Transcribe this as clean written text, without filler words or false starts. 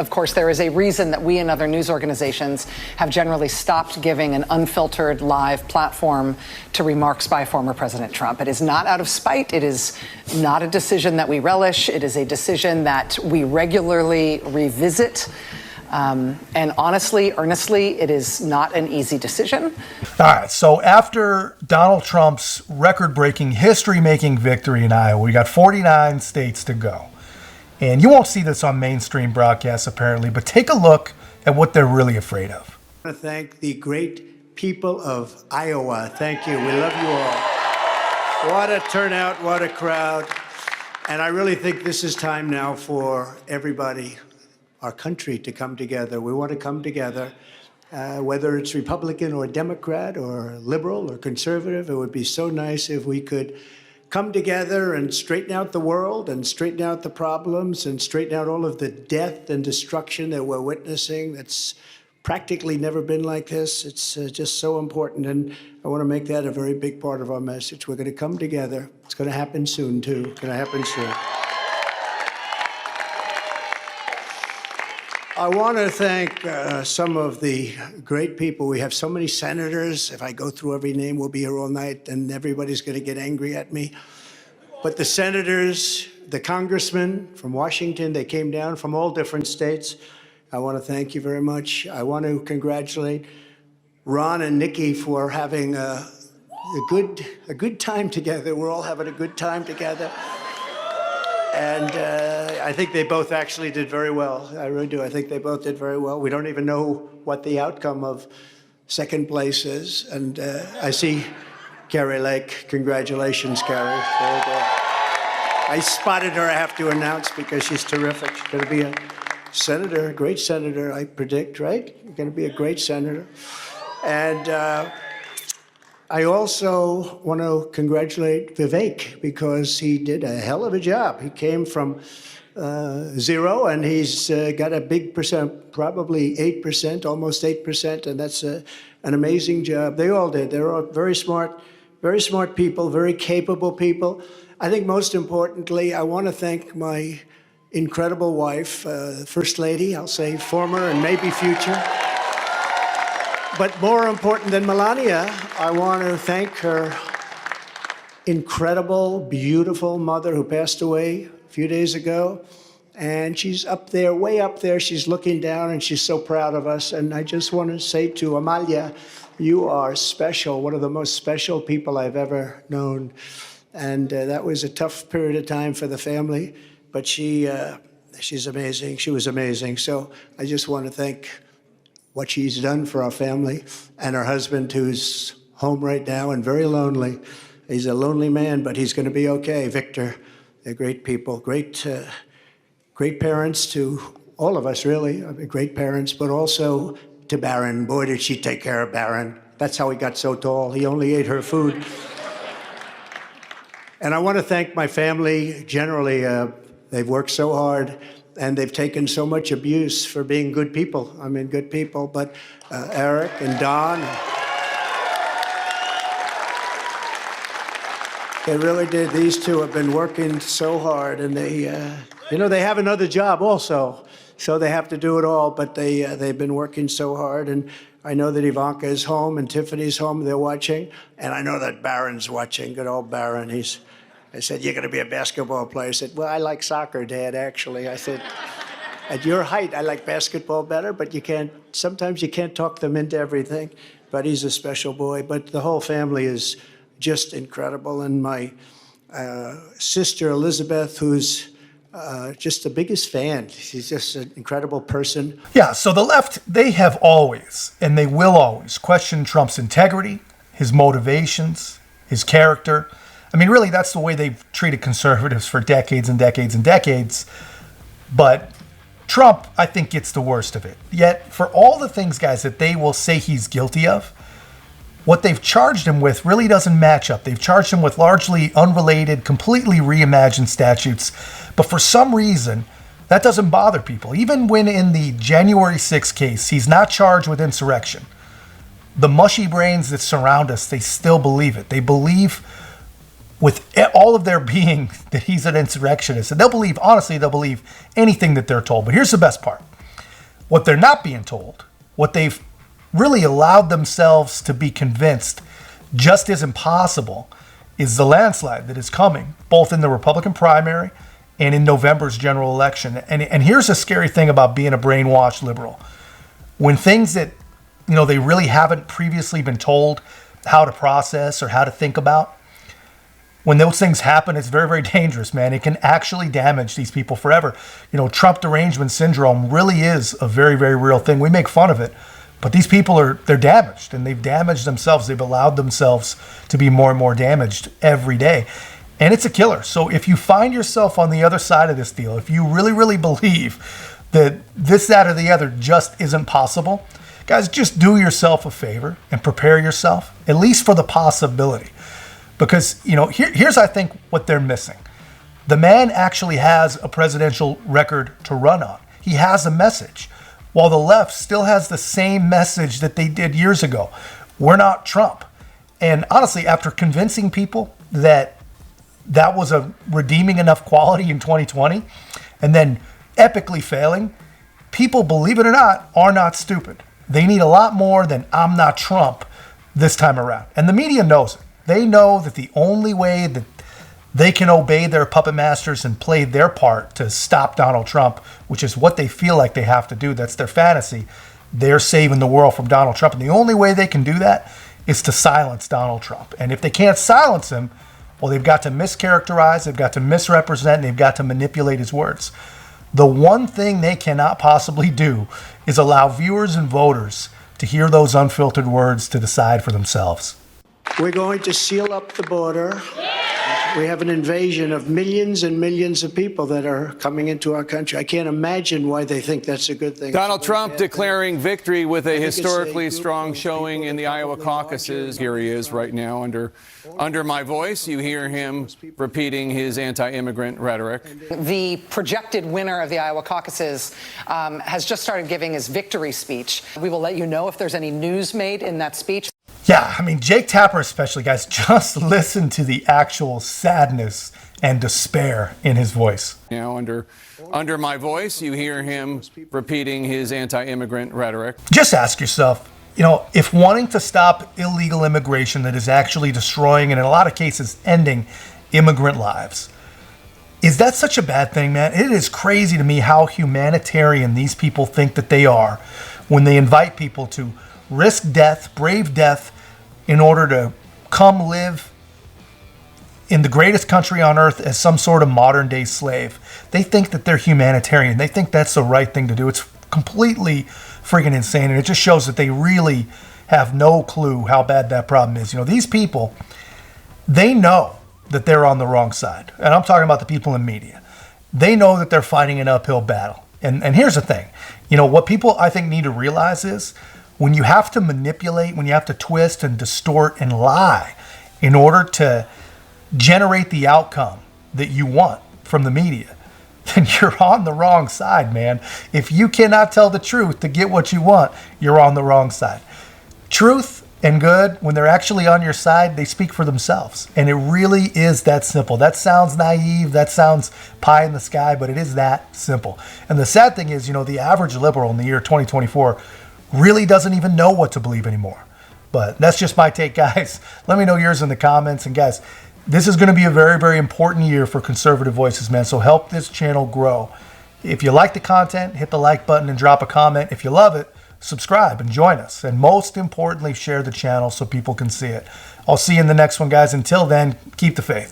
of course, there is a reason that we and other news organizations have generally stopped giving an unfiltered live platform to remarks by former President Trump. It is not out of spite. It is not a decision that we relish. It is a decision that we regularly revisit. And honestly, earnestly, it is not an easy decision. All right, so after Donald Trump's record-breaking, history-making victory in Iowa, we got 49 states to go. And you won't see this on mainstream broadcasts, apparently, but take a look at what they're really afraid of. I want to thank the great people of Iowa. Thank you. We love you all. What a turnout, what a crowd. And I really think this is time now for everybody, our country, to come together. We want to come together, whether it's Republican or Democrat or liberal or conservative. It would be so nice if we could come together and straighten out the world and straighten out the problems and straighten out all of the death and destruction that we're witnessing. That's practically never been like this. It's just so important, and I want to make that a very big part of our message. We're going to come together. It's going to happen soon, too. It's going to happen soon. I want to thank some of the great people. We have so many senators. If I go through every name, we'll be here all night, and everybody's going to get angry at me. But the senators, the congressmen from Washington, they came down from all different states. I want to thank you very much. I want to congratulate Ron and Nikki for having a good time together. We're all having a good time together. And I think they both actually did very well. I really do. I think they both did very well. We don't even know what the outcome of second place is. And I see Carrie Lake. Congratulations, Carrie. Very good. I spotted her, I have to announce, because she's terrific. She's going to be a senator, a great senator, I predict, right? You're going to be a great senator. And I also want to congratulate Vivek, because he did a hell of a job. He came from 0, and he's got a big percent, probably 8%, almost 8%, and that's an amazing job. They all did. They're all very smart people, very capable people. I think most importantly, I want to thank my incredible wife, First Lady, I'll say former and maybe future. But more important than Melania, I want to thank her incredible, beautiful mother who passed away a few days ago. And she's up there, way up there. She's looking down, and she's so proud of us. And I just want to say to Amalia, you are special, one of the most special people I've ever known. And that was a tough period of time for the family. But she's amazing. She was amazing. So I just want to thank what she's done for our family, and her husband, who's home right now and very lonely. He's a lonely man, but he's going to be okay. Victor, they're great people, great parents to all of us, really. Great parents, but also to Barron. Boy, did she take care of Barron. That's how he got so tall. He only ate her food. And I want to thank my family generally. They've worked so hard, and they've taken so much abuse for being good people. I mean, good people. But Eric and Don, they really did. These two have been working so hard, and they have another job also, so they have to do it all. But they've been working so hard, and I know that Ivanka is home and Tiffany's home. They're watching, and I know that Barron's watching. Good old Barron. I said, you're going to be a basketball player. I said, well, I like soccer, Dad, actually. I said, at your height, I like basketball better, but sometimes you can't talk them into everything. But he's a special boy. But the whole family is just incredible. And my sister, Elizabeth, who's just the biggest fan. She's just an incredible person. Yeah, so the left, they have always, and they will always, question Trump's integrity, his motivations, his character. I mean, really, that's the way they've treated conservatives for decades and decades and decades. But Trump, I think, gets the worst of it. Yet, for all the things, guys, that they will say he's guilty of, what they've charged him with really doesn't match up. They've charged him with largely unrelated, completely reimagined statutes. But for some reason, that doesn't bother people. Even when in the January 6th case, he's not charged with insurrection. The mushy brains that surround us, they still believe it. They believe with all of their being that he's an insurrectionist. And they'll believe anything that they're told. But here's the best part. What they're not being told, what they've really allowed themselves to be convinced just isn't possible, is the landslide that is coming, both in the Republican primary and in November's general election. And here's a scary thing about being a brainwashed liberal. When things that, they really haven't previously been told how to process or how to think about, when those things happen, it's very, very dangerous, man. It can actually damage these people forever. Trump derangement syndrome really is a very, very real thing. We make fun of it, but these people they're damaged, and they've damaged themselves. They've allowed themselves to be more and more damaged every day. And it's a killer. So if you find yourself on the other side of this deal, if you really, really believe that this, that, or the other just isn't possible, guys, just do yourself a favor and prepare yourself, at least for the possibility. Because, here's, I think, what they're missing. The man actually has a presidential record to run on. He has a message, while the left still has the same message that they did years ago. We're not Trump. And honestly, after convincing people that was a redeeming enough quality in 2020, and then epically failing, people, believe it or not, are not stupid. They need a lot more than "I'm not Trump" this time around. And the media knows it. They know that the only way that they can obey their puppet masters and play their part to stop Donald Trump, which is what they feel like they have to do, that's their fantasy, they're saving the world from Donald Trump. And the only way they can do that is to silence Donald Trump. And if they can't silence him, well, they've got to mischaracterize, they've got to misrepresent, and they've got to manipulate his words. The one thing they cannot possibly do is allow viewers and voters to hear those unfiltered words to decide for themselves. We're going to seal up the border. We have an invasion of millions and millions of people that are coming into our country. I can't imagine why they think that's a good thing. Donald Trump declaring victory with a historically strong showing in the Iowa caucuses. Here he is right now under my voice. You hear him repeating his anti-immigrant rhetoric. The projected winner of the Iowa caucuses has just started giving his victory speech. We will let you know if there's any news made in that speech. Yeah, Jake Tapper especially, guys, just listen to the actual sadness and despair in his voice. Now, under my voice, you hear him repeating his anti-immigrant rhetoric. Just ask yourself, if wanting to stop illegal immigration that is actually destroying and in a lot of cases ending immigrant lives, is that such a bad thing, man? It is crazy to me how humanitarian these people think that they are when they invite people to risk death, brave death, in order to come live in the greatest country on earth as some sort of modern day slave. They think that they're humanitarian. They think that's the right thing to do. It's completely freaking insane. And it just shows that they really have no clue how bad that problem is. These people, they know that they're on the wrong side. And I'm talking about the people in media. They know that they're fighting an uphill battle. And here's the thing. What people, I think, need to realize is when you have to manipulate, when you have to twist and distort and lie in order to generate the outcome that you want from the media, then you're on the wrong side, man. If you cannot tell the truth to get what you want, you're on the wrong side. Truth and good, when they're actually on your side, they speak for themselves. And it really is that simple. That sounds naive, that sounds pie in the sky, but it is that simple. And the sad thing is, the average liberal in the year 2024 really doesn't even know what to believe anymore. But that's just my take, guys. Let me know yours in the comments. And guys, this is going to be a very, very important year for conservative voices, man. So help this channel grow. If you like the content, hit the like button and drop a comment. If you love it, subscribe and join us. And most importantly, share the channel so people can see it. I'll see you in the next one, guys. Until then, keep the faith.